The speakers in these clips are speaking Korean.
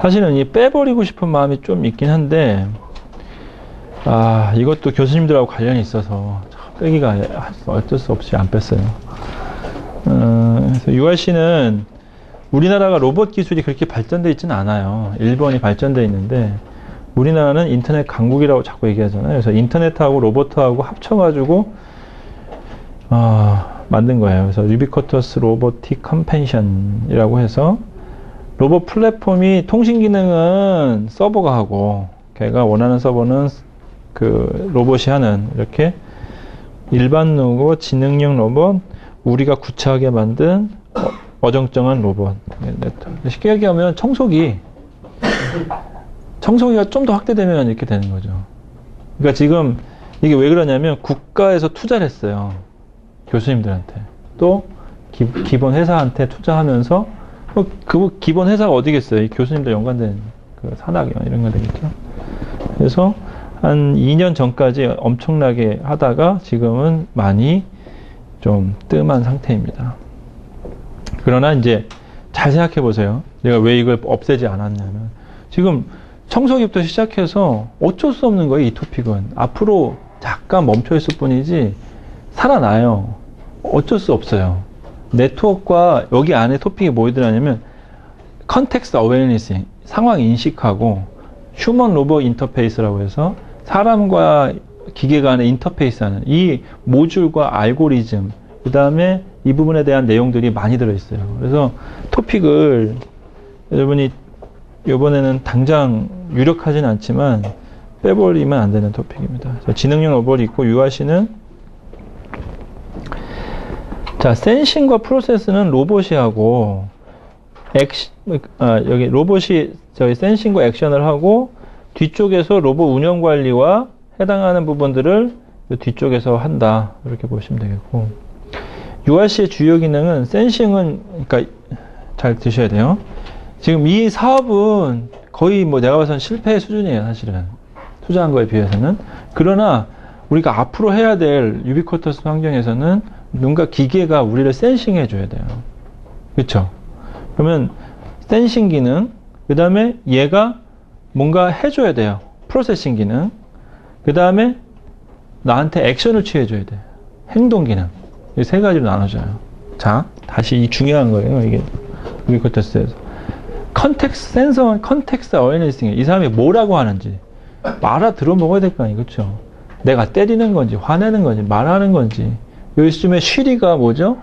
사실은 이 빼버리고 싶은 마음이 좀 있긴 한데, 이것도 교수님들하고 관련이 있어서 빼기가 어쩔 수 없이 안 뺐어요. 그래서 URC는 우리나라가 로봇 기술이 그렇게 발전되어 있지는 않아요. 일본이 발전되어 있는데, 우리나라는 인터넷 강국이라고 자꾸 얘기하잖아요. 그래서 인터넷하고 로봇하고 합쳐가지고 만든 거예요. 그래서 유비쿼터스 로보틱 컴펜션이라고 해서 로봇 플랫폼이 통신 기능은 서버가 하고, 걔가 원하는 서버는 그 로봇이 하는, 이렇게 일반 로봇, 지능형 로봇, 우리가 구체하게 만든 어정쩡한 로봇. 쉽게 얘기하면 청소기가 좀 더 확대되면 이렇게 되는 거죠. 그러니까 지금 이게 왜 그러냐면 국가에서 투자를 했어요. 교수님들한테. 또 기본 회사한테 투자하면서 그 기본 회사가 어디겠어요? 이 교수님들 연관된 그 산학이나 이런 거 되겠죠. 그래서 한 2년 전까지 엄청나게 하다가 지금은 많이 좀 뜸한 상태입니다. 그러나 이제 잘 생각해 보세요. 내가 왜 이걸 없애지 않았냐면, 지금 청소기부터 시작해서 어쩔 수 없는 거예요. 이 토픽은 앞으로 잠깐 멈춰 있을 뿐이지 살아나요. 어쩔 수 없어요. 네트워크와 여기 안에 토픽이 뭐더라냐면 컨텍스트 어웨어니스, 상황 인식하고 휴먼 로봇 인터페이스라고 해서 사람과 기계 간의 인터페이스 하는 이 모듈과 알고리즘, 그 다음에 이 부분에 대한 내용들이 많이 들어있어요. 그래서 토픽을 여러분이 이번에는 당장 유력하진 않지만 빼버리면 안 되는 토픽입니다. 지능형 로봇이 있고, URC는 자, 센싱과 프로세스는 로봇이 하고, 여기 로봇이 저희 센싱과 액션을 하고, 뒤쪽에서 로봇 운영 관리와 해당하는 부분들을 뒤쪽에서 한다. 이렇게 보시면 되겠고, URC의 주요 기능은 센싱은, 그러니까 잘 드셔야 돼요. 지금 이 사업은 거의 뭐 내가 봐서는 실패의 수준이에요, 사실은. 투자한 거에 비해서는. 그러나 우리가 앞으로 해야 될 유비쿼터스 환경에서는 뭔가 기계가 우리를 센싱 해줘야 돼요. 그렇죠? 그러면 센싱 기능, 그 다음에 얘가 뭔가 해줘야 돼요. 프로세싱 기능, 그 다음에 나한테 액션을 취해줘야 돼요. 행동 기능. 이 세 가지로 나눠져요. 자, 다시 이 중요한 거예요. 이게 유비쿼터스에서. 컨텍스트 센서, 컨텍스트 어웨어니싱, 이 사람이 뭐라고 하는지 알아들어 먹어야 될 거 아니에요. 그렇죠? 내가 때리는 건지 화내는 건지 말하는 건지. 요즘에 쉬리가 뭐죠?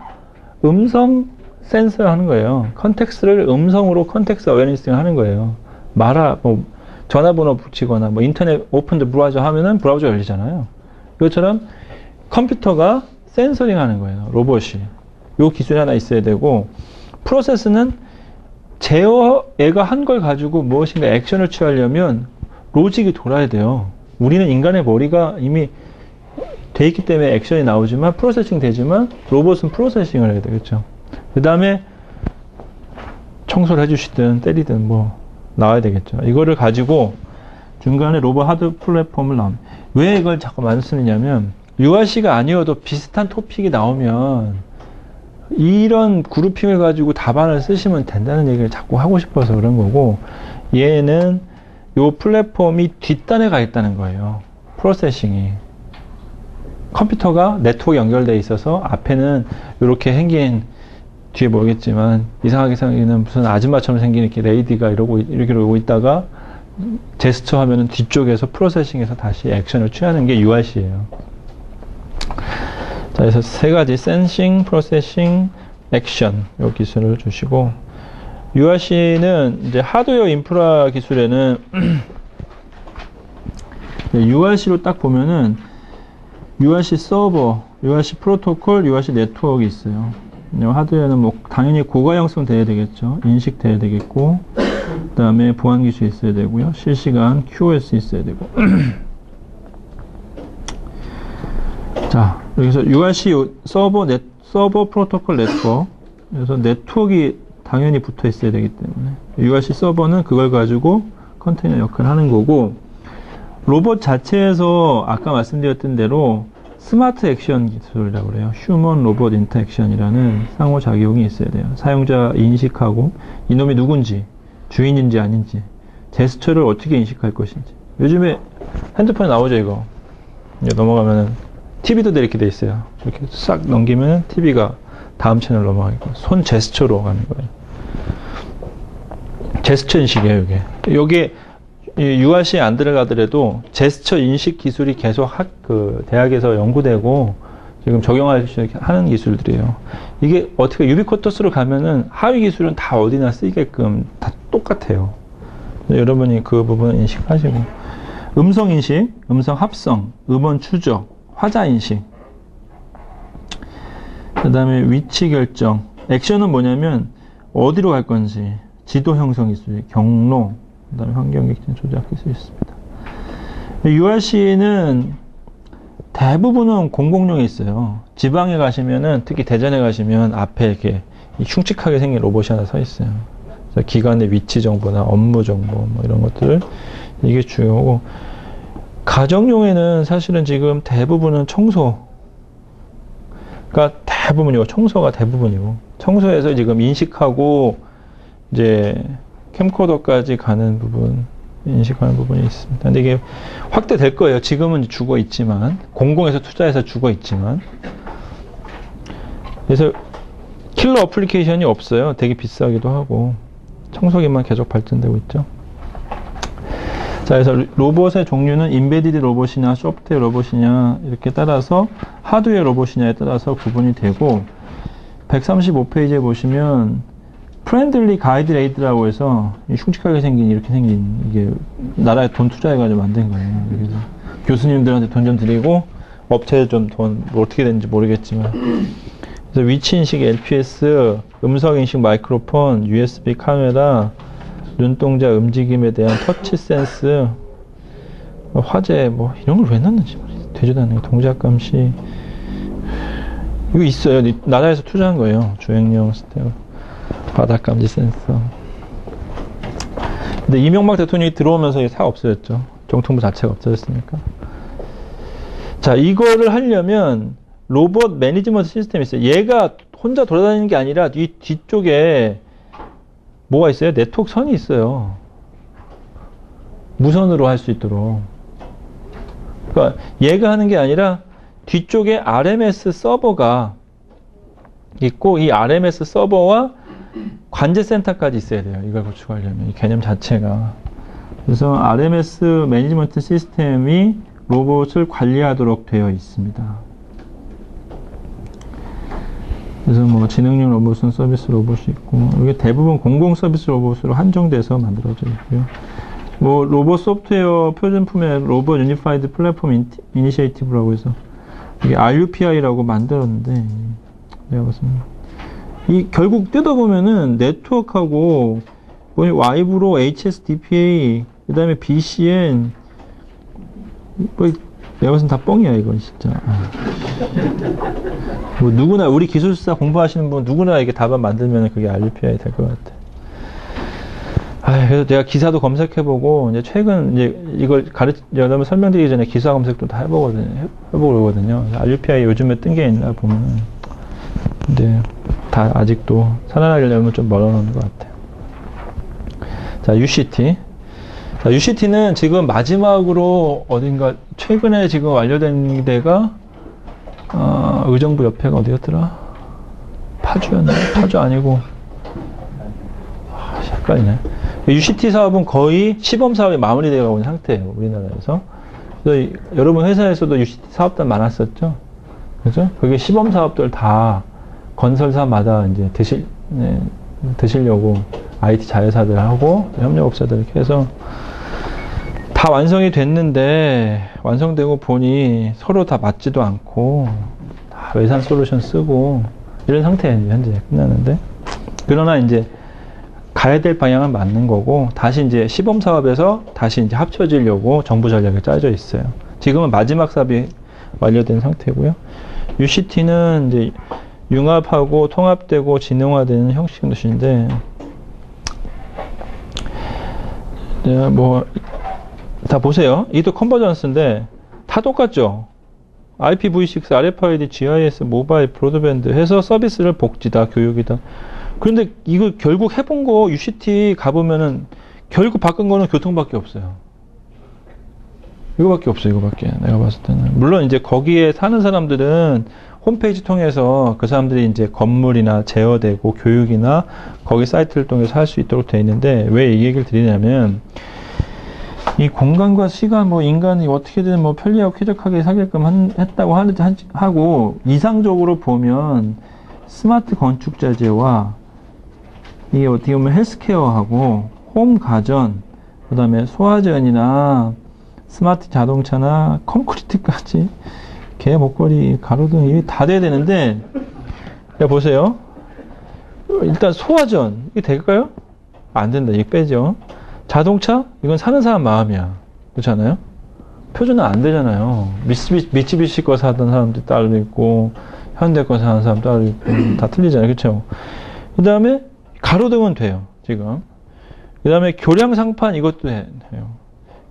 음성 센서 하는 거예요. 컨텍스트를 음성으로 컨텍스트 어웨어니싱 하는 거예요. 뭐 전화번호 붙이거나 뭐 인터넷 오픈 더 브라우저 하면은 브라우저 열리잖아요. 이것처럼 컴퓨터가 센서링 하는 거예요. 로봇이. 요 기술이 하나 있어야 되고, 프로세스는 얘가 한 걸 가지고 무엇인가 액션을 취하려면 로직이 돌아야 돼요. 우리는 인간의 머리가 이미 돼 있기 때문에 액션이 나오지만, 프로세싱 되지만, 로봇은 프로세싱을 해야 되겠죠. 그 다음에 청소를 해주시든 때리든 뭐 나와야 되겠죠. 이거를 가지고 중간에 로봇 하드 플랫폼을 나옵니다. 왜 이걸 자꾸 말씀드리냐면, URC가 아니어도 비슷한 토픽이 나오면 이런 그룹핑을 가지고 답안을 쓰시면 된다는 얘기를 자꾸 하고 싶어서 그런 거고, 얘는 요 플랫폼이 뒷단에 가 있다는 거예요. 프로세싱이. 컴퓨터가 네트워크 연결되어 있어서 앞에는 이렇게 생긴, 뒤에 모르겠지만 이상하게 생기는 무슨 아줌마처럼 생긴 이렇게 레이디가 이렇게 오고 있다가 제스처 하면은 뒤쪽에서 프로세싱해서 다시 액션을 취하는 게 URC예요. 자, 그래서 세 가지 센싱, 프로세싱, 액션 요 기술을 주시고, URC는 이제 하드웨어 인프라 기술에는 URC로 딱 보면은 URC 서버, URC 프로토콜, URC 네트워크 있어요. 하드웨어는 뭐 당연히 고가형성 돼야 되겠죠. 인식돼야 되겠고, 그 다음에 보안 기술이 있어야 되고요. 실시간 QoS 있어야 되고. 자, 여기서 URC 서버 프로토콜 네트워크. 그래서 네트워크가 당연히 붙어 있어야 되기 때문에 URC 서버는 그걸 가지고 컨테이너 역할을 하는 거고, 로봇 자체에서 아까 말씀드렸던 대로 스마트 액션 기술이라고 그래요. 휴먼 로봇 인터액션이라는 상호작용이 있어야 돼요. 사용자 인식하고 이놈이 누군지, 주인인지 아닌지, 제스처를 어떻게 인식할 것인지. 요즘에 핸드폰에 나오죠, 이거. 이제 넘어가면은, TV도 이렇게 돼 있어요. 이렇게 싹 넘기면 TV가 다음 채널 넘어가고, 손 제스처로 가는 거예요. 제스처 인식이에요, 이게. 요게, URC에 안 들어가더라도 제스처 인식 기술이 계속 대학에서 연구되고 지금 적용하는 기술들이에요. 이게 어떻게 유비쿼터스로 가면은 하위 기술은 다 어디나 쓰이게끔 다 똑같아요. 여러분이 그 부분 인식하시고. 음성 인식, 음성 합성, 음원 추적, 화자 인식. 그 다음에 위치 결정. 액션은 뭐냐면 어디로 갈 건지, 지도 형성 기술, 경로, 그 다음에 환경 객진 조작 기술이 있습니다. URC는 대부분은 공공용에 있어요. 지방에 가시면은, 특히 대전에 가시면 앞에 이렇게 흉측하게 생긴 로봇이 하나 서 있어요. 그래서 기관의 위치 정보나 업무 정보, 뭐 이런 것들을, 이게 주요고, 가정용에는 사실은 지금 대부분은 청소가 대부분이고, 청소가 대부분이고, 청소에서 지금 인식하고, 이제, 캠코더까지 가는 부분, 인식하는 부분이 있습니다. 근데 이게 확대될 거예요. 지금은 죽어 있지만, 공공에서 투자해서 죽어 있지만. 그래서 킬러 어플리케이션이 없어요. 되게 비싸기도 하고. 청소기만 계속 발전되고 있죠. 자, 그래서 로봇의 종류는 인베디드 로봇이냐, 소프트웨어 로봇이냐, 이렇게 따라서, 하드웨어 로봇이냐에 따라서 구분이 되고, 135페이지에 보시면, 프렌들리 가이드 레이드라고 해서 흉측하게 생긴 이렇게 생긴 이게 나라에 돈 투자해가지고 만든 거예요. 그래서 교수님들한테 돈 좀 드리고 업체에 좀 돈 어떻게 되는지 모르겠지만 그래서 위치 인식 LPS, 음성 인식 마이크로폰, USB 카메라, 눈동자 움직임에 대한 터치 센스, 화재 뭐 이런 걸 왜 넣는지 모르겠어요. 되지도 않는 거. 동작 감시 이거 있어요. 나라에서 투자한 거예요. 주행용 스테어. 바닥 감지 센서. 근데 이명박 대통령이 들어오면서 이게 다 없어졌죠. 정통부 자체가 없어졌으니까. 자, 이거를 하려면 로봇 매니지먼트 시스템이 있어요. 얘가 혼자 돌아다니는 게 아니라 이 뒤쪽에 뭐가 있어요? 네트워크 선이 있어요. 무선으로 할 수 있도록. 그러니까 얘가 하는 게 아니라 뒤쪽에 RMS 서버가 있고 이 RMS 서버와 관제센터까지 있어야 돼요. 이걸 구축하려면. 이 개념 자체가. 그래서 RMS 매니지먼트 시스템이 로봇을 관리하도록 되어 있습니다. 그래서 뭐 지능용 로봇은 서비스 로봇이 있고, 이게 대부분 공공 서비스 로봇으로 한정돼서 만들어져 있고요. 뭐 로봇 소프트웨어 표준품의 로봇 유니파이드 플랫폼 이니시에이티브라고 해서 이게 RUPI라고 만들었는데, 내가 무슨 이 결국 뜯어보면은 네트워크하고 와이브로 HSDPA 그다음에 BCN 뭐 내가 무슨 다 뻥이야 이건 진짜. 뭐 누구나 우리 기술사 공부하시는 분 누구나 이게 답안 만들면 그게 RUPI 될 것 같아. 그래서 제가 기사도 검색해보고 이제 최근 이제 이걸 여러분 설명드리기 전에 기사 검색도 다 해보거든요. RUPI 요즘에 뜬 게 있나 보면은 근데 다 아직도 살아나려면 좀 멀어놓는 것 같아요. 자, UCT. 자, UCT는 지금 마지막으로 어딘가 최근에 지금 완료된 데가 의정부 옆에가 어디였더라? 파주였나? 파주 아니고 헷갈리네. UCT 사업은 거의 시범 사업이 마무리되어 가고 있는 상태예요. 우리나라에서. 그래서 여러분 회사에서도 UCT 사업단 많았었죠. 그죠? 그게 시범 사업들 다 건설사마다 이제 드시려고 IT 자회사들하고 협력업체들 이렇게 해서 다 완성이 됐는데 완성되고 보니 서로 다 맞지도 않고 다 외산 솔루션 쓰고 이런 상태예요. 현재 끝났는데 그러나 이제 가야 될 방향은 맞는 거고 다시 이제 시범 사업에서 다시 이제 합쳐지려고 정부 전략이 짜져 있어요. 지금은 마지막 사업이 완료된 상태고요. UCT는 이제 융합하고 통합되고 진흥화되는 형식 것인데, 뭐, 다 보세요. 이도 컨버전스인데, 다 똑같죠? IPv6, RFID, GIS, 모바일, 브로드밴드 해서 서비스를 복지다, 교육이다. 그런데 이거 결국 해본 거 UCT 가보면은 결국 바꾼 거는 교통밖에 없어요. 이거밖에 없어요. 이거밖에. 내가 봤을 때는. 물론 이제 거기에 사는 사람들은 홈페이지 통해서 그 사람들이 이제 건물이나 제어되고 교육이나 거기 사이트를 통해서 할 수 있도록 되어 있는데 왜 이 얘기를 드리냐면 이 공간과 시간 뭐 인간이 어떻게든 뭐 편리하고 쾌적하게 살게끔 했다고 하고 이상적으로 보면 스마트 건축 자재와 이게 어떻게 보면 헬스케어하고 홈 가전 그다음에 소화전이나 스마트 자동차나 콘크리트까지 개 목걸이 가로등 이게 다 돼야 되는데 야 보세요. 일단 소화전 이게 될까요? 안 된다. 이거 빼죠. 자동차 이건 사는 사람 마음이야. 그렇지 않아요? 표준은 안 되잖아요. 미쓰비시 거 사던 사람도 따로 있고 현대 거 사는 사람 따로 있고 다 틀리잖아요. 그렇죠? 그 다음에 가로등은 돼요. 지금. 그 다음에 교량상판 이것도 해요.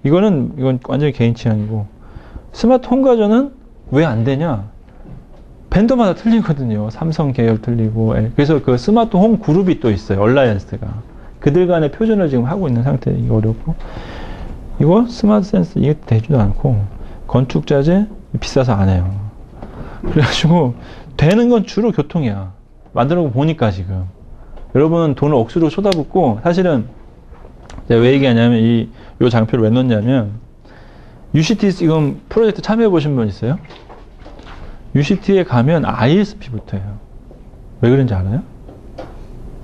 이건 완전히 개인 취향이고 스마트 홈 가전은 왜 안 되냐? 벤더마다 틀리거든요. 삼성 계열 틀리고. 그래서 그 스마트 홈 그룹이 또 있어요. 얼라이언스가. 그들 간의 표준을 지금 하고 있는 상태에 이거 어렵고. 이거 스마트 센스 이게 되지도 않고 건축 자재 비싸서 안 해요. 그래가지고 되는 건 주로 교통이야. 만들어 보니까 지금. 여러분은 돈을 억수로 쏟아붓고 사실은 제가 왜 얘기하냐면 이 장표를 왜 넣냐면 UCT 지금 프로젝트 참여해 보신 분 있어요? UCT에 가면 ISP부터 해요. 왜 그런지 알아요?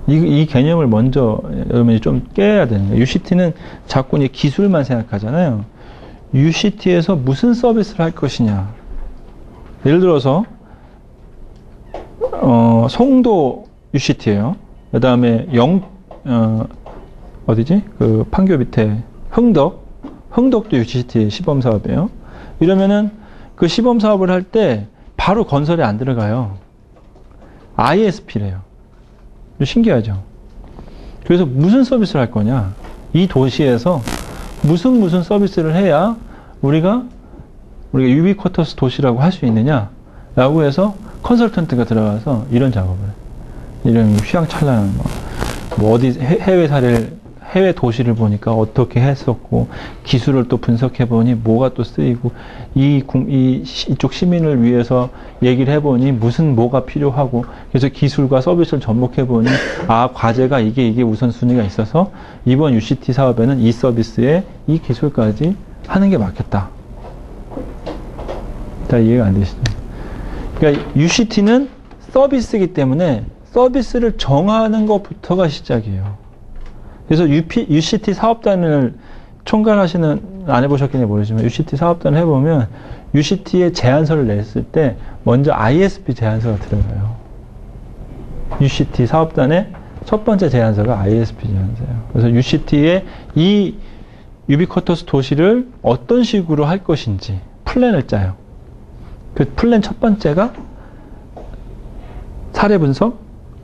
이 개념을 먼저 여러분이 좀 깨야 되는 거예요. UCT는 자꾸 이제 기술만 생각하잖아요. UCT에서 무슨 서비스를 할 것이냐. 예를 들어서 송도 UCT예요. 그 다음에 어디지? 그 판교 밑에 흥덕도 UCT 시범 사업이에요. 이러면은 그 시범 사업을 할 때 바로 건설에 안 들어가요. ISP래요. 신기하죠? 그래서 무슨 서비스를 할 거냐? 이 도시에서 무슨 서비스를 해야 우리가 유비쿼터스 도시라고 할 수 있느냐? 라고 해서 컨설턴트가 들어가서 이런 작업을 해요. 이런 휘황찬란한 뭐 어디 해외 도시를 보니까 어떻게 했었고 기술을 또 분석해 보니 뭐가 또 쓰이고 이쪽 시민을 위해서 얘기를 해보니 뭐가 필요하고 그래서 기술과 서비스를 접목해 보니 과제가 이게 우선순위가 있어서 이번 UCT 사업에는 이 서비스에 이 기술까지 하는 게 맞겠다. 다 이해가 안 되시죠? 그러니까 UCT는 서비스이기 때문에 서비스를 정하는 것부터가 시작이에요. 그래서 UCT 사업단을 안 해보셨겠냐 모르지만 UCT 사업단을 해보면 UCT의 제안서를 냈을 때 먼저 ISP 제안서가 들어가요. UCT 사업단의 첫 번째 제안서가 ISP 제안서예요. 그래서 UCT의 이 유비쿼터스 도시를 어떤 식으로 할 것인지 플랜을 짜요. 그 플랜 첫 번째가 사례 분석,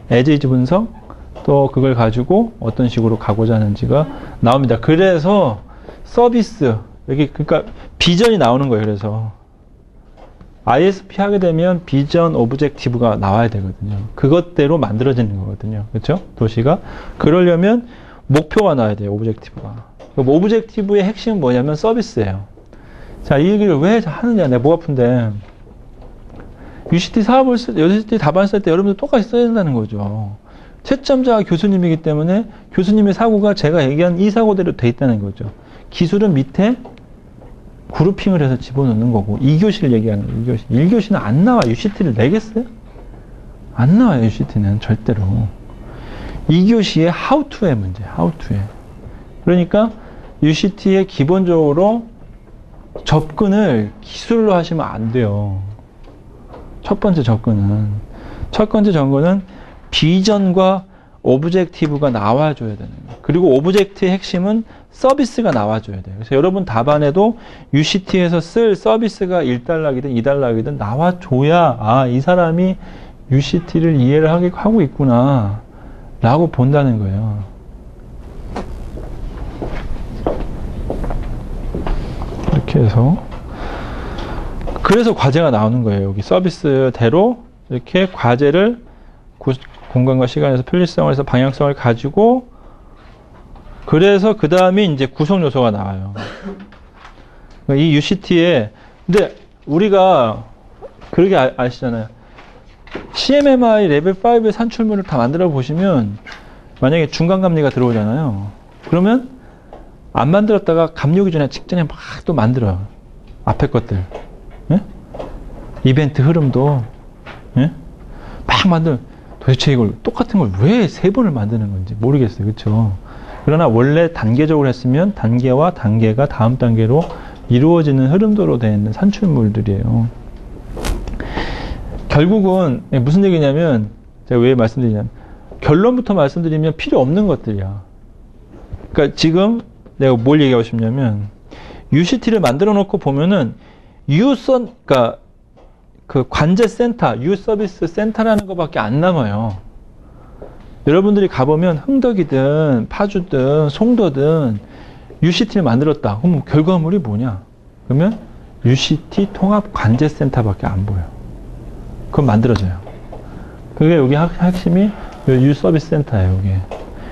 에지이즈 분석, 또 그걸 가지고 어떤 식으로 가고자 하는지가 나옵니다. 그래서 서비스, 그러니까 비전이 나오는 거예요. 그래서 ISP 하게 되면 비전 오브젝티브가 나와야 되거든요. 그것대로 만들어지는 거거든요. 그렇죠? 도시가. 그러려면 목표가 나와야 돼요. 오브젝티브가. 오브젝티브의 핵심은 뭐냐면 서비스예요. 자, 이 얘기를 왜 하느냐. 내가 목 아픈데. UCT UCT 답안 쓸 때 여러분들 똑같이 써야 된다는 거죠. 채점자가 교수님이기 때문에 교수님의 사고가 제가 얘기한 이 사고대로 돼 있다는 거죠. 기술은 밑에 그룹핑을 해서 집어넣는 거고 2교시를 얘기하는 거예요. 2교시. 1교시는 안 나와. UCT를 내겠어요? 안 나와요. UCT는 절대로. 2교시의 how to의 문제. how to의. 그러니까 UCT에 기본적으로 접근을 기술로 하시면 안 돼요. 첫 번째 접근은 비전과 오브젝티브가 나와줘야 되는 거예요. 그리고 오브젝트의 핵심은 서비스가 나와줘야 돼요. 그래서 여러분 답안에도 UCT에서 쓸 서비스가 1달러이든 2달러이든 나와줘야 이 사람이 UCT를 이해를 하고 있구나 라고 본다는 거예요. 이렇게 해서 그래서 과제가 나오는 거예요. 여기 서비스대로 이렇게 과제를 공간과 시간에서 편리성을 해서 방향성을 가지고 그래서 그 다음에 이제 구성 요소가 나와요. 이 UCT에 근데 우리가 그러게 아시잖아요. CMMI 레벨 5의 산출물을 다 만들어 보시면 만약에 중간 감리가 들어오잖아요. 그러면 안 만들었다가 감리 전에 직전에 막 또 만들어요. 앞에 것들. 예? 이벤트 흐름도 예? 막 만들. 도대체 이걸 똑같은 걸 왜 3번을 만드는 건지 모르겠어요. 그렇죠? 그러나 원래 단계적으로 했으면 단계와 단계가 다음 단계로 이루어지는 흐름도로 되어 있는 산출물들이에요. 결국은 무슨 얘기냐면 제가 왜 말씀드리냐면 결론부터 말씀드리면 필요 없는 것들이야. 그러니까 지금 내가 뭘 얘기하고 싶냐면 UCT를 만들어 놓고 보면은 그러니까 그 관제 센터, U 서비스 센터라는 것밖에 안 남아요. 여러분들이 가보면 흥덕이든 파주든 송도든 UCT를 만들었다. 그럼 결과물이 뭐냐? 그러면 UCT 통합 관제 센터밖에 안 보여. 그건 만들어져요. 그게 여기 핵심이 U 서비스 센터예요. 여기.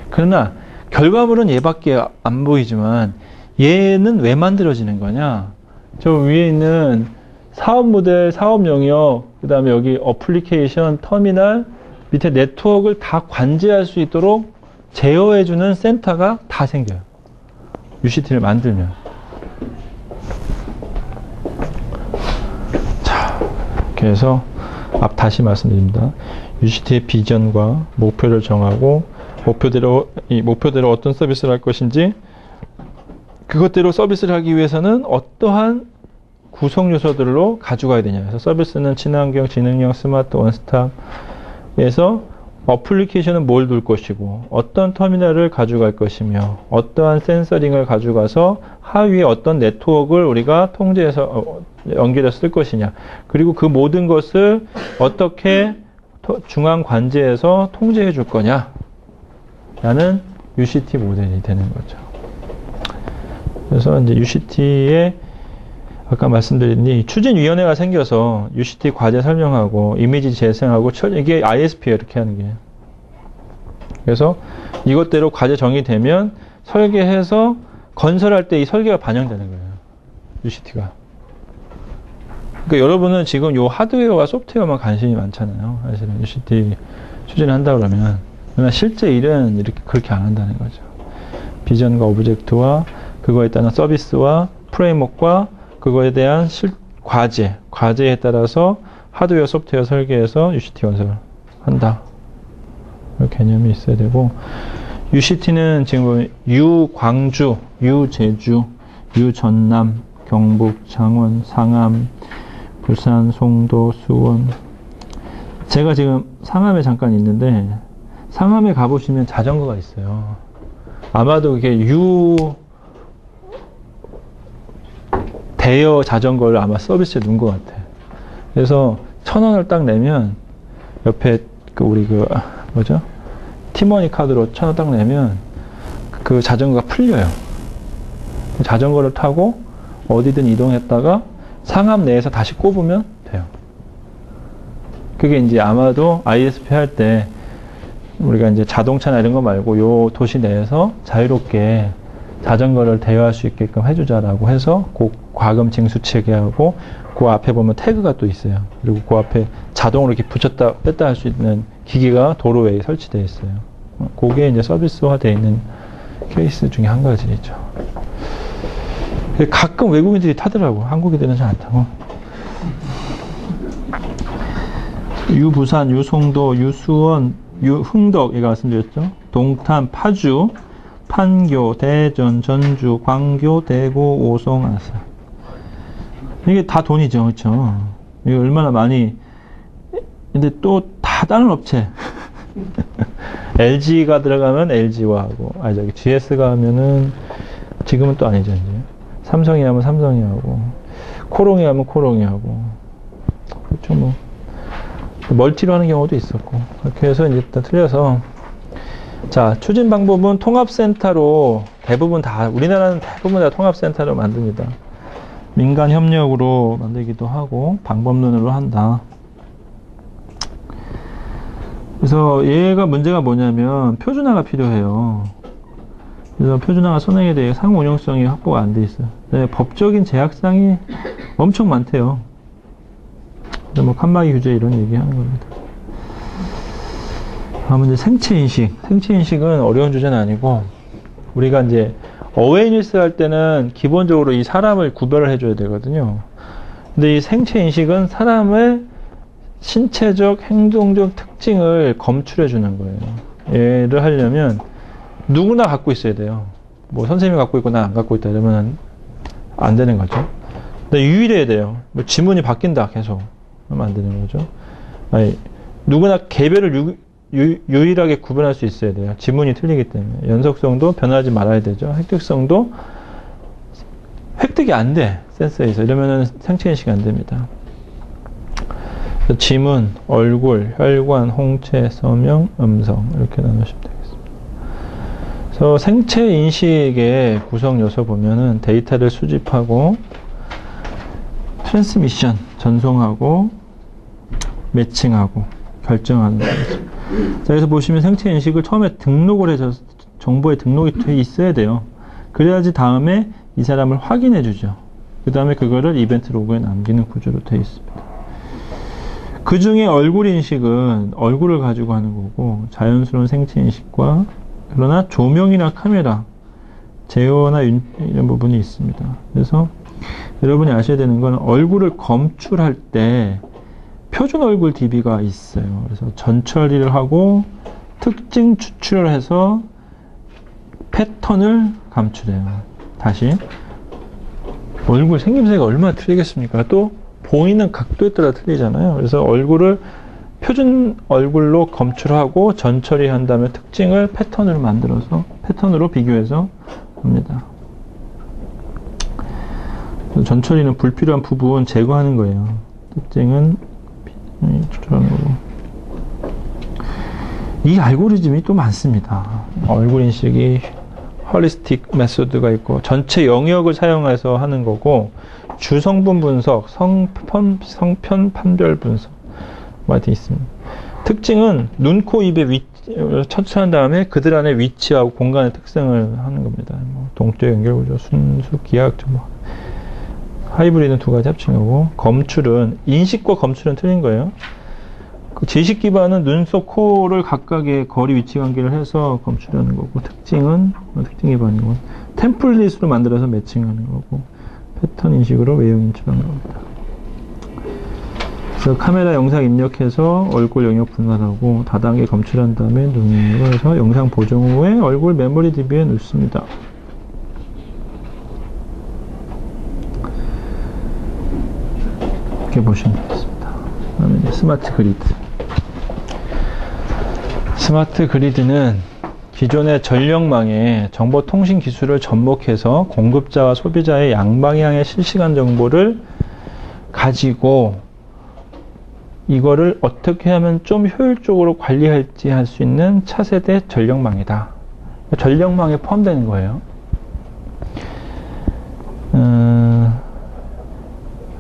그러나 결과물은 얘밖에 안 보이지만 얘는 왜 만들어지는 거냐? 저 위에 있는 사업 모델, 사업 영역, 그 다음에 여기 어플리케이션, 터미널, 밑에 네트워크를 다 관제할 수 있도록 제어해주는 센터가 다 생겨요. UCT를 만들면. 자, 그래서 다시 말씀드립니다. UCT의 비전과 목표를 정하고 이 목표대로 어떤 서비스를 할 것인지 그것대로 서비스를 하기 위해서는 어떠한 구성 요소들로 가져가야 되냐. 그래서 서비스는 친환경, 지능형, 스마트, 원스톱에서 어플리케이션은 뭘 둘 것이고 어떤 터미널을 가져갈 것이며 어떠한 센서링을 가져가서 하위에 어떤 네트워크를 우리가 통제해서 연결해서 쓸 것이냐. 그리고 그 모든 것을 어떻게 중앙 관제해서 통제해 줄 거냐. 라는 UCT 모델이 되는 거죠. 그래서 이제 UCT에 아까 말씀드린 이 추진위원회가 생겨서 UCT 과제 설명하고 이미지 재생하고 이게 ISP예요. 이렇게 하는 게. 그래서 이것대로 과제 정의되면 설계해서 건설할 때 이 설계가 반영되는 거예요. UCT가. 그러니까 여러분은 지금 요 하드웨어와 소프트웨어만 관심이 많잖아요. 사실은 UCT 추진한다 그러면. 그러나 실제 일은 이렇게 그렇게 안 한다는 거죠. 비전과 오브젝트와 그거에 따른 서비스와 프레임워크와 그거에 대한 과제에 따라서 하드웨어, 소프트웨어 설계해서 UCT 건설을 한다. 그 개념이 있어야 되고, UCT는 지금 U 광주, U 제주, U 전남, 경북, 창원, 상암, 부산, 송도, 수원. 제가 지금 상암에 잠깐 있는데 상암에 가보시면 자전거가 있어요. 아마도 그게 U 대여 자전거를 아마 서비스에 놓은 것 같아. 그래서 1,000원을 딱 내면 옆에 우리 뭐죠? 티머니 카드로 1,000원 딱 내면 그 자전거가 풀려요. 자전거를 타고 어디든 이동했다가 상암 내에서 다시 꼽으면 돼요. 그게 이제 아마도 ISP 할 때 우리가 이제 자동차나 이런 거 말고 요 도시 내에서 자유롭게 자전거를 대여할 수 있게끔 해주자라고 해서 그 과금 징수 체계하고 그 앞에 보면 태그가 또 있어요. 그리고 그 앞에 자동으로 이렇게 붙였다 뺐다 할 수 있는 기기가 도로에 설치되어 있어요. 그게 이제 서비스화 되어 있는 케이스 중에 한 가지죠. 가끔 외국인들이 타더라고. 한국인들은 잘 안 타고. 유부산, 유송도, 유수원, 유흥덕, 얘가 말씀드렸죠. 동탄, 파주, 판교, 대전, 전주, 광교, 대구, 오송, 안산. 이게 다 돈이죠. 그렇죠? 이게 얼마나 많이. 근데 또 다 다른 업체. LG가 들어가면 LG와 하고, 저기 GS가 하면은 지금은 또 아니죠. 이제. 삼성이 하면 삼성이 하고, 코롱이 하면 코롱이 하고. 그렇죠, 뭐. 멀티로 하는 경우도 있었고. 그렇게 해서 이제 다 틀려서. 자, 추진 방법은 통합센터로 우리나라는 대부분 다 통합센터로 만듭니다. 민간 협력으로 만들기도 하고, 방법론으로 한다. 그래서 얘가 문제가 뭐냐면 표준화가 필요해요. 그래서 표준화가 선행에 대해 상호응용성이 확보가 안 돼 있어요. 법적인 제약상이 엄청 많대요. 뭐 칸막이 규제 이런 얘기 하는 겁니다. 다음은 이제 생체인식. 생체인식은 어려운 주제는 아니고, 우리가 이제 어웨이니스 할 때는 기본적으로 이 사람을 구별을 해줘야 되거든요. 근데 이 생체인식은 사람의 신체적, 행동적 특징을 검출해 주는 거예요. 얘를 하려면 누구나 갖고 있어야 돼요. 뭐 선생님이 갖고 있고 나 안 갖고 있다 이러면 안 되는 거죠. 근데 유일해야 돼요. 뭐 지문이 바뀐다 계속 하면 안 되는 거죠. 아니, 누구나 개별을 유일하게 구분할 수 있어야 돼요. 지문이 틀리기 때문에. 연속성도 변하지 말아야 되죠. 획득성도 획득이 안 돼. 센서에서. 이러면은 생체인식이 안 됩니다. 지문, 얼굴, 혈관, 홍채, 서명, 음성 이렇게 나누시면 되겠습니다. 그래서 생체 인식의 구성 요소 보면은 데이터를 수집하고 트랜스미션, 전송하고 매칭하고 결정하는 거죠. 자, 그래서 보시면 생체 인식을 처음에 등록을 해서 정보에 등록이 돼 있어야 돼요. 그래야지 다음에 이 사람을 확인해 주죠. 그 다음에 그거를 이벤트 로그에 남기는 구조로 되어 있습니다. 그 중에 얼굴 인식은 얼굴을 가지고 하는 거고, 자연스러운 생체 인식과, 그러나 조명이나 카메라, 제어나 이런 부분이 있습니다. 그래서 여러분이 아셔야 되는 건 얼굴을 검출할 때 표준 얼굴 DB가 있어요. 그래서 전처리를 하고 특징 추출을 해서 패턴을 감출해요. 다시 얼굴 생김새가 얼마나 틀리겠습니까? 또 보이는 각도에 따라 틀리잖아요. 그래서 얼굴을 표준 얼굴로 검출하고 전처리한 다음에 특징을 패턴으로 만들어서 패턴으로 비교해서 합니다. 전처리는 불필요한 부분 제거하는 거예요. 특징은 추출하는 거고. 이 알고리즘이 또 많습니다. 얼굴 인식이 헐리스틱 메소드가 있고 전체 영역을 사용해서 하는 거고, 주성분 분석, 성편 판별 분석 많이 있습니다. 특징은 눈, 코, 입의 위치를 처치한 다음에 그들 안에 위치하고 공간의 특성을 하는 겁니다. 뭐 동적 연결구조, 순수, 기하학적, 뭐 하이브리드는 두 가지 합친 거고, 검출은 인식과 검출은 틀린 거예요. 그 지식 기반은 눈썹, 코를 각각의 거리 위치 관계를 해서 검출하는 거고, 특징은 특징 기반이고, 템플릿으로 만들어서 매칭하는 거고, 패턴 인식으로 외형 인출하는 겁니다. 그래서 카메라 영상 입력해서 얼굴 영역 분할하고 다단계 검출한 다음에 눈으로 해서 영상 보정 후에 얼굴 메모리 DB에 넣습니다. 이렇게 보시면 되겠습니다. 그다음에 이제 스마트 그리드. 스마트 그리드는 기존의 전력망에 정보통신 기술을 접목해서 공급자와 소비자의 양방향의 실시간 정보를 가지고 이거를 어떻게 하면 좀 효율적으로 관리할지 할 수 있는 차세대 전력망이다. 전력망에 포함되는 거예요.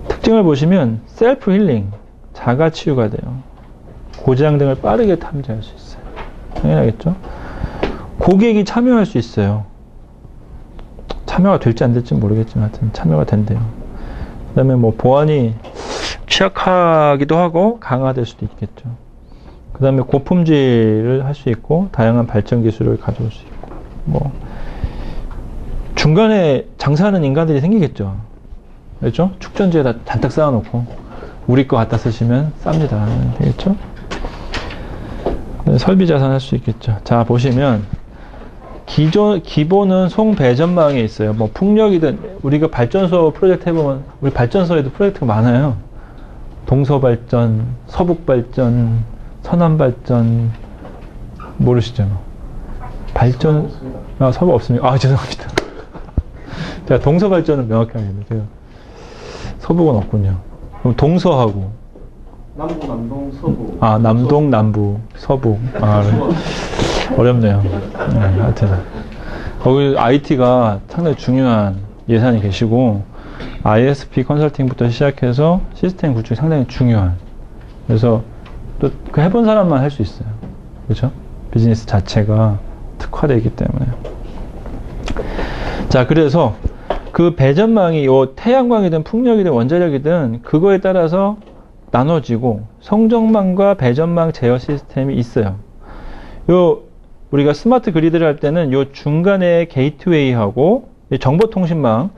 특징을 보시면 셀프 힐링, 자가 치유가 돼요. 고장 등을 빠르게 탐지할 수 있어요. 당연하겠죠? 고객이 참여할 수 있어요. 참여가 될지 안 될지 모르겠지만 하여튼 참여가 된대요. 그 다음에 뭐 보안이 취약하기도 하고 강화될 수도 있겠죠. 그 다음에 고품질을 할 수 있고 다양한 발전 기술을 가져올 수 있고, 뭐 중간에 장사하는 인간들이 생기겠죠. 그렇죠? 축전지에다 잔뜩 쌓아놓고 우리 거 갖다 쓰시면 쌉니다. 되겠죠? 설비 자산 할 수 있겠죠. 자, 보시면 기본은 송배전망에 있어요. 뭐 풍력이든, 우리가 발전소 프로젝트 해보면 우리 발전소에도 프로젝트가 많아요. 동서발전, 서북발전, 서남발전, 모르시죠? 발전, 서부 없습니다. 아, 죄송합니다. 제가 동서발전은 명확히 알겠는데 제가 서북은 없군요. 그럼 동서하고 남부, 남동, 서부. 아, 남동, 남부, 서부. 아, 네. 어렵네요. 네, 하여튼 거기 IT가 상당히 중요한 예산이 계시고, ISP 컨설팅부터 시작해서 시스템 구축이 상당히 중요한. 그래서 또 그 해본 사람만 할 수 있어요. 그죠? 비즈니스 자체가 특화되어 있기 때문에. 자, 그래서 그 배전망이 요 태양광이든 풍력이든 원자력이든 그거에 따라서 나눠지고 성적망과 배전망 제어 시스템이 있어요. 요 우리가 스마트 그리드를 할 때는 요 중간에 게이트웨이하고 정보통신망,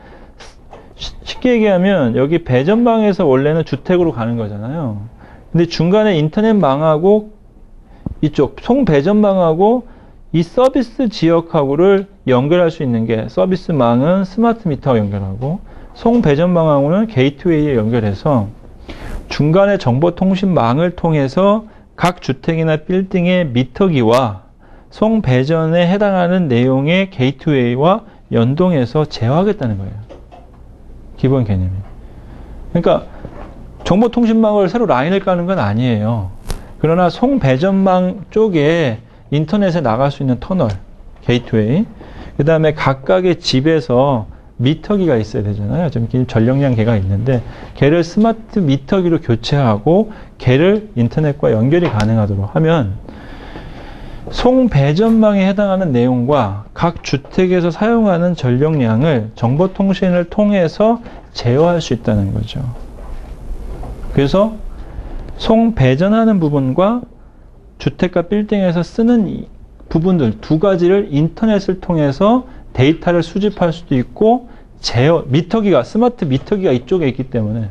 쉽게 얘기하면 여기 배전망에서 원래는 주택으로 가는 거잖아요. 근데 중간에 인터넷망하고 이쪽 송배전망하고 이 서비스 지역하고를 연결할 수 있는 게 서비스망은 스마트 미터와 연결하고 송배전망하고는 게이트웨이에 연결해서 중간에 정보통신망을 통해서 각 주택이나 빌딩의 미터기와 송배전에 해당하는 내용의 게이트웨이와 연동해서 제어하겠다는 거예요. 기본 개념이. 그러니까 정보통신망을 새로 라인을 까는 건 아니에요. 그러나 송배전망 쪽에 인터넷에 나갈 수 있는 터널, 게이트웨이, 그 다음에 각각의 집에서 미터기가 있어야 되잖아요. 좀 전력량 계가 있는데 걔를 스마트 미터기로 교체하고 걔를 인터넷과 연결이 가능하도록 하면 송배전망에 해당하는 내용과 각 주택에서 사용하는 전력량을 정보통신을 통해서 제어할 수 있다는 거죠. 그래서 송배전하는 부분과 주택과 빌딩에서 쓰는 부분들 두 가지를 인터넷을 통해서 데이터를 수집할 수도 있고 제어, 미터기가, 스마트 미터기가 이쪽에 있기 때문에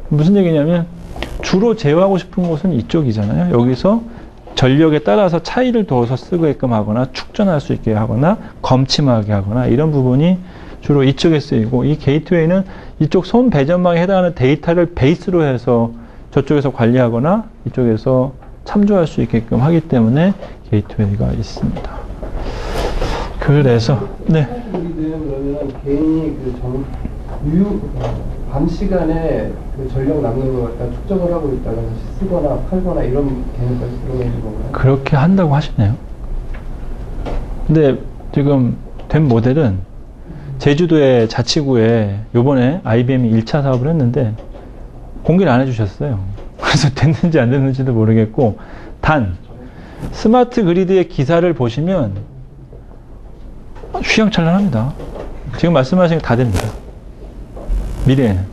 무슨 얘기냐면 주로 제어하고 싶은 곳은 이쪽이잖아요. 여기서 전력에 따라서 차이를 둬서 쓰게끔 하거나 축전할 수 있게 하거나 검침하게 하거나 이런 부분이 주로 이쪽에 쓰이고 이 게이트웨이는 이쪽 손 배전망에 해당하는 데이터를 베이스로 해서 저쪽에서 관리하거나 이쪽에서 참조할 수 있게끔 하기 때문에 게이트웨이가 있습니다. 그래서 네. 그러면 개인이 밤 시간에 그 전력 남는 걸 갖다 축적을 하고 있다가 다시 쓰거나 팔거나 이런 개념까지 들어가 있는 건가요? 그렇게 한다고 하시네요. 근데 지금 된 모델은 제주도의 자치구에 요번에 IBM이 1차 사업을 했는데 공개를 안 해주셨어요. 그래서 됐는지 안 됐는지도 모르겠고 단 스마트 그리드의 기사를 보시면 휘황찬란합니다. 지금 말씀하신 게 다 됩니다. 미래에는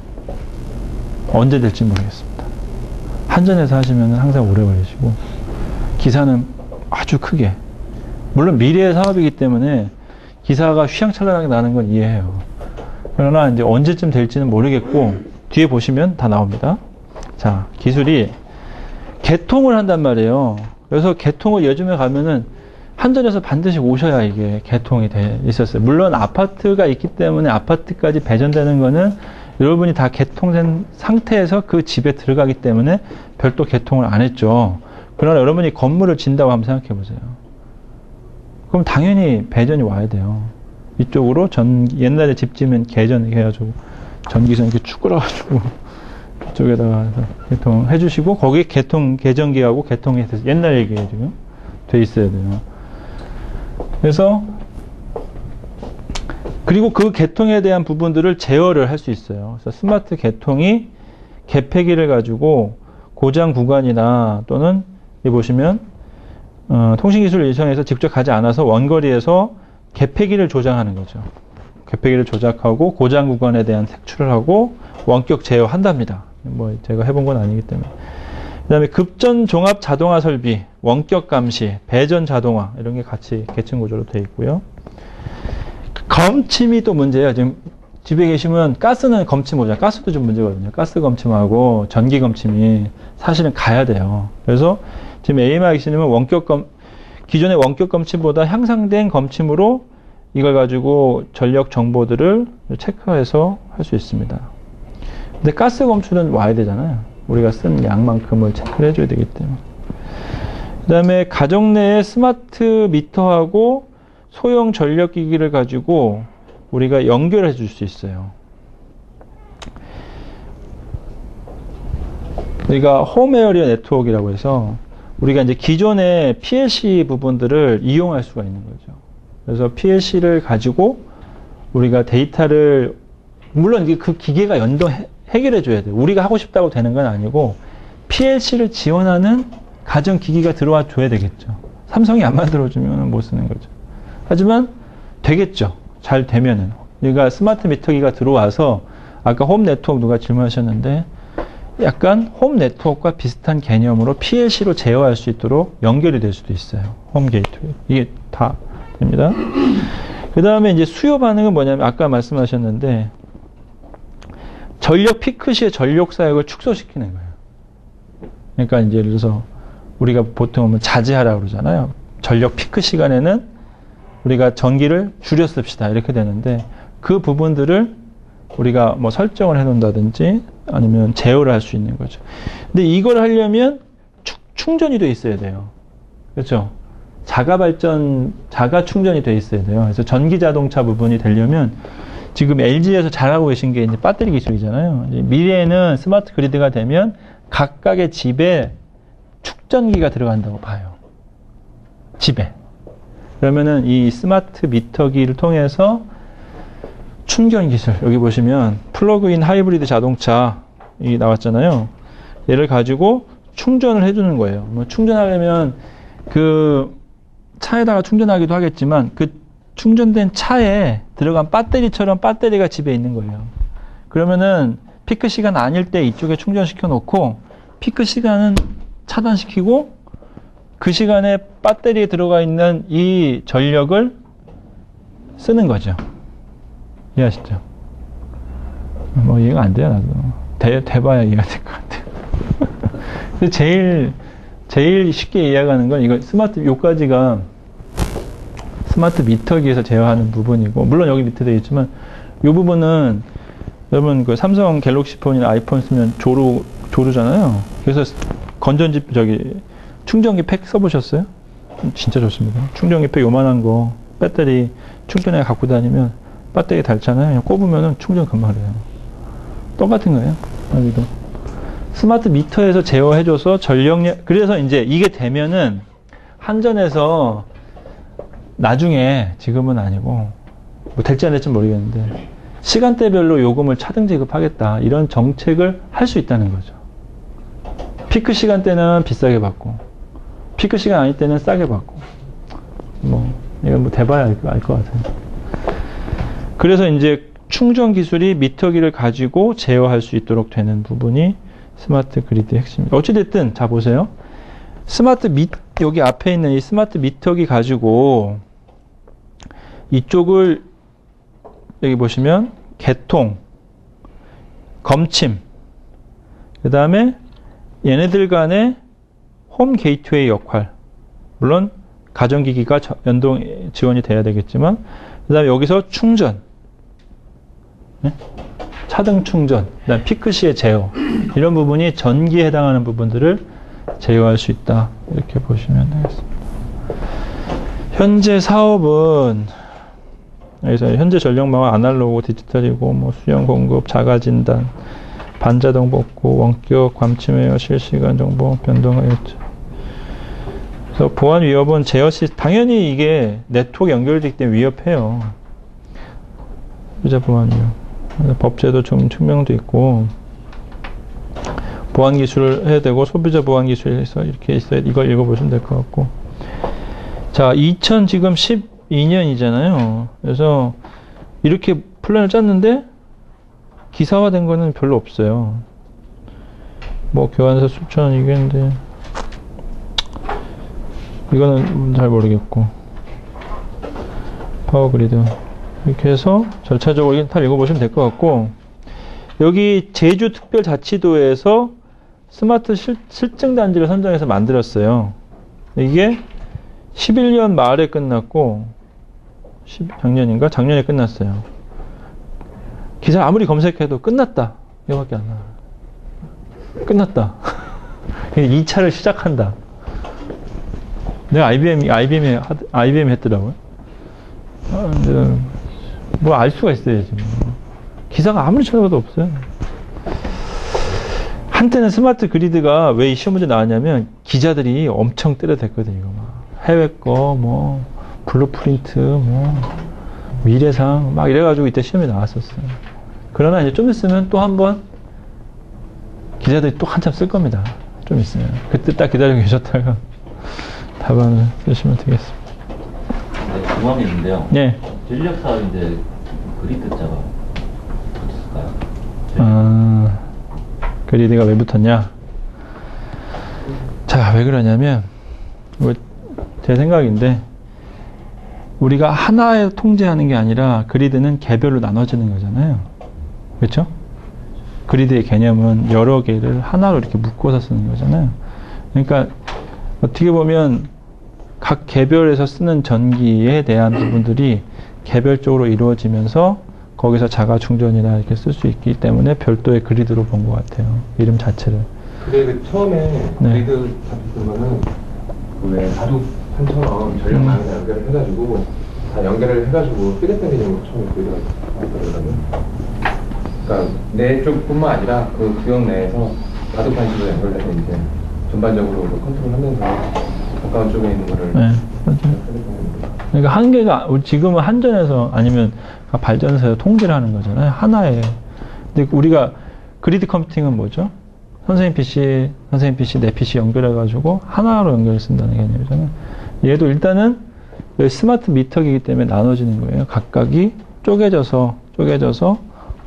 언제 될지 모르겠습니다. 한전에서 하시면 항상 오래 걸리시고 기사는 아주 크게, 물론 미래의 사업이기 때문에 기사가 휘황찬란하게 나는 건 이해해요. 그러나 이제 언제쯤 될지는 모르겠고 뒤에 보시면 다 나옵니다. 자, 기술이 개통을 한단 말이에요. 그래서 개통을 요즘에 가면은 한전에서 반드시 오셔야 이게 개통이 돼 있었어요. 물론 아파트가 있기 때문에 아파트까지 배전되는 거는 여러분이 다 개통된 상태에서 그 집에 들어가기 때문에 별도 개통을 안 했죠. 그러나 여러분이 건물을 진다고 한번 생각해 보세요. 그럼 당연히 배전이 와야 돼요. 이쪽으로 옛날에 집 지면 개전 해가지고 전기선 이렇게 쭉 끌어가지고 이쪽에다가 개통해 주시고 거기에 개전기하고 개통이 옛날 얘기예요. 지금 돼 있어야 돼요. 그래서 그리고 그 개통에 대한 부분들을 제어를 할 수 있어요. 그래서 스마트 개통이 개폐기를 가지고 고장 구간이나 또는 여기 보시면 통신기술 일선에서 직접 가지 않아서 원거리에서 개폐기를 조작하는 거죠. 개폐기를 조작하고 고장 구간에 대한 색출을 하고 원격 제어한답니다. 뭐 제가 해본 건 아니기 때문에. 그 다음에 급전 종합 자동화 설비, 원격 감시, 배전 자동화 이런 게 같이 계층 구조로 되어 있고요. 검침이 또 문제예요. 지금 집에 계시면 가스는 검침 오잖아요. 가스도 좀 문제거든요. 가스 검침하고 전기 검침이 사실은 가야 돼요. 그래서 지금 AMI 계시면 기존의 원격 검침보다 향상된 검침으로 이걸 가지고 전력 정보들을 체크해서 할 수 있습니다. 근데 가스 검출은 와야 되잖아요. 우리가 쓴 양만큼을 체크를 해줘야 되기 때문에. 그 다음에 가정 내에 스마트 미터하고 소형 전력기기를 가지고 우리가 연결해 줄 수 있어요. 우리가 홈 에어리어 네트워크라고 해서 우리가 이제 기존의 PLC 부분들을 이용할 수가 있는 거죠. 그래서 PLC를 가지고 우리가 데이터를, 물론 그 기계가 해결해 줘야 돼요. 우리가 하고 싶다고 되는 건 아니고 PLC를 지원하는 가전기기가 들어와 줘야 되겠죠. 삼성이 안 만들어주면 못 쓰는 거죠. 하지만 되겠죠. 잘 되면은. 그러니까 스마트 미터기가 들어와서 아까 홈 네트워크 누가 질문하셨는데 약간 홈 네트워크와 비슷한 개념으로 PLC로 제어할 수 있도록 연결이 될 수도 있어요. 홈 게이트웨이. 이게 다 됩니다. 그 다음에 이제 수요 반응은 뭐냐면 아까 말씀하셨는데 전력 피크 시에 전력 사역을 축소시키는 거예요. 그러니까 이제 예를 들어서 우리가 보통 보면 자제하라고 그러잖아요. 전력 피크 시간에는 우리가 전기를 줄여 씁시다 이렇게 되는데 그 부분들을 우리가 뭐 설정을 해 놓는다든지 아니면 제어를 할 수 있는 거죠. 근데 이걸 하려면 충전이 돼 있어야 돼요. 그렇죠? 자가 충전이 돼 있어야 돼요. 그래서 전기 자동차 부분이 되려면 지금 LG에서 잘하고 계신 게 이제 배터리 기술이잖아요. 이제 미래에는 스마트 그리드가 되면 각각의 집에 축전기가 들어간다고 봐요. 집에. 그러면은 이 스마트 미터기를 통해서 충전 기술, 여기 보시면 플러그인 하이브리드 자동차 이 나왔잖아요. 얘를 가지고 충전을 해주는 거예요. 뭐 충전하려면 그 차에다가 충전하기도 하겠지만 그 충전된 차에 들어간 배터리처럼 배터리가 집에 있는 거예요. 그러면은 피크 시간 아닐 때 이쪽에 충전시켜 놓고 피크 시간은 차단시키고 그 시간에 배터리에 들어가 있는 이 전력을 쓰는 거죠. 이해하시죠? 뭐 이해가 안 돼요, 나도. 돼봐야 이해가 될 것 같아요. 제일 쉽게 이해하는 건 이거 요까지가 스마트 미터기에서 제어하는 부분이고, 물론 여기 밑에 되어 있지만, 이 부분은 여러분 그 삼성 갤럭시 폰이나 아이폰 쓰면 조르잖아요. 그래서 건전지 충전기 팩 써보셨어요? 진짜 좋습니다. 충전기 팩 요만한 거 배터리 충전해 갖고 다니면 배터리 닳잖아요. 그냥 꼽으면 충전 금방 돼요. 똑같은 거예요. 여기도 스마트 미터에서 제어해줘서 전력량. 그래서 이제 이게 되면은 한전에서 나중에, 지금은 아니고 뭐 될지 안 될지 모르겠는데 시간대별로 요금을 차등 지급하겠다 이런 정책을 할 수 있다는 거죠. 피크 시간대는 비싸게 받고 피크 시간 아닐 때는 싸게 받고, 뭐 이건 뭐 대봐야 알 것 같아요. 그래서 이제 충전 기술이 미터기를 가지고 제어할 수 있도록 되는 부분이 스마트 그리드의 핵심입니다. 어찌됐든 자 보세요. 여기 앞에 있는 이 스마트 미터기 가지고 이쪽을 여기 보시면 개통, 검침, 그 다음에 얘네들 간의 홈 게이트웨이 역할, 물론 가전기기가 연동 지원이 돼야 되겠지만, 그 다음에 여기서 충전, 네? 차등 충전, 그 다음 피크 시의 제어, 이런 부분이 전기에 해당하는 부분들을 제어할 수 있다, 이렇게 보시면 되겠습니다. 현재 사업은 여기서 현재 전력망은 아날로그, 디지털이고, 뭐 수영 공급, 자가 진단, 반자동 복구, 원격 감침웨어, 실시간 정보 변동하겠죠. 그래서 보안 위협은 제어 당연히 이게 네트워크 연결되기 때문에 위협해요. 소비자 보안 위협. 법제도 좀 증명도 있고, 보안 기술을 해야 되고, 소비자 보안 기술에서 이렇게 있어야, 이걸 읽어보시면 될 것 같고. 자, 지금 12년이잖아요. 그래서 이렇게 플랜을 짰는데 기사화된 거는 별로 없어요. 뭐 교환사 수천 이겠는데 이거는 잘 모르겠고, 파워그리드 이렇게 해서 절차적으로 다 읽어보시면 될 것 같고, 여기 제주특별자치도에서 스마트 실증단지를 선정해서 만들었어요. 이게 11년 말에 끝났고, 작년인가? 작년에 끝났어요. 기사 아무리 검색해도 끝났다 이거밖에 안 나와요. 끝났다. 2차를 시작한다. 내가 IBM 했더라고요. 뭐 알 수가 있어야지. 기사가 아무리 찾아봐도 없어요. 한때는 스마트 그리드가 왜 이 시험 문제 나왔냐면 기자들이 엄청 때려댔거든요. 이거 막 해외 거, 뭐 블루프린트, 뭐 미래상 막 이래가지고 이때 시험이 나왔었어요. 그러나 이제 좀 있으면 또 한번 기자들이 또 한참 쓸 겁니다. 좀 있어요. 그때 딱 기다리고 계셨다가 답안을 쓰시면 되겠습니다. 네, 궁금한 게 있는데요. 네. 전력 사업인데 그리드 자가 붙었을까요? 아, 그리드가 왜 붙었냐? 자, 왜 그러냐면, 제 생각인데, 우리가 하나에 통제하는 게 아니라 그리드는 개별로 나눠지는 거잖아요. 그렇죠? 그리드의 개념은 여러 개를 하나로 이렇게 묶어서 쓰는 거잖아요. 그러니까 어떻게 보면 각 개별에서 쓰는 전기에 대한 부분들이 개별적으로 이루어지면서 거기서 자가 충전이나 이렇게 쓸 수 있기 때문에 별도의 그리드로 본 것 같아요. 이름 자체를. 근데 그 처음에 네. 그리드 같은 거는 그왜 바둑판처럼 전력망에 연결을 해가지고 다 연결을 해가지고 삐랬던 개념으로 처음에 그리드가 나왔더라고요. 그러니까 내 쪽뿐만 아니라 그 구역 내에서 바둑판식으로 연결돼서 이제 전반적으로 컨트롤하면서 가까운 쪽에 있는 거를 네, 맞아요. 그러니까 한계가 지금은 한전에서 아니면 발전소에서 통제를 하는 거잖아요. 하나에. 근데 우리가 그리드 컴퓨팅은 뭐죠? 선생님 PC, 내 PC 연결해가지고 하나로 연결을 쓴다는 개념이잖아요. 얘도 일단은 스마트 미터기이기 때문에 나눠지는 거예요. 각각이 쪼개져서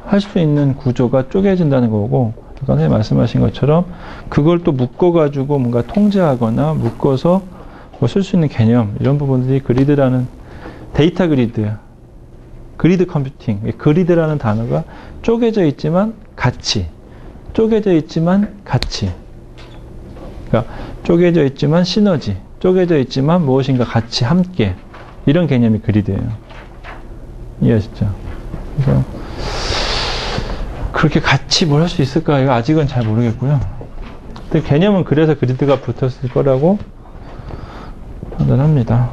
할 수 있는 구조가 쪼개진다는 거고, 아까 선생님 말씀하신 것처럼 그걸 또 묶어가지고 뭔가 통제하거나 묶어서 뭐 쓸 수 있는 개념, 이런 부분들이 그리드라는 데이터 그리드 컴퓨팅, 그리드라는 단어가 쪼개져 있지만 같이, 그러니까 쪼개져 있지만 시너지, 쪼개져 있지만 무엇인가 같이 함께, 이런 개념이 그리드예요. 이해하시죠? 그래서 그렇게 같이 뭘 할 수 있을까? 이거 아직은 잘 모르겠고요. 근데 개념은 그래서 그리드가 붙었을 거라고 판단합니다.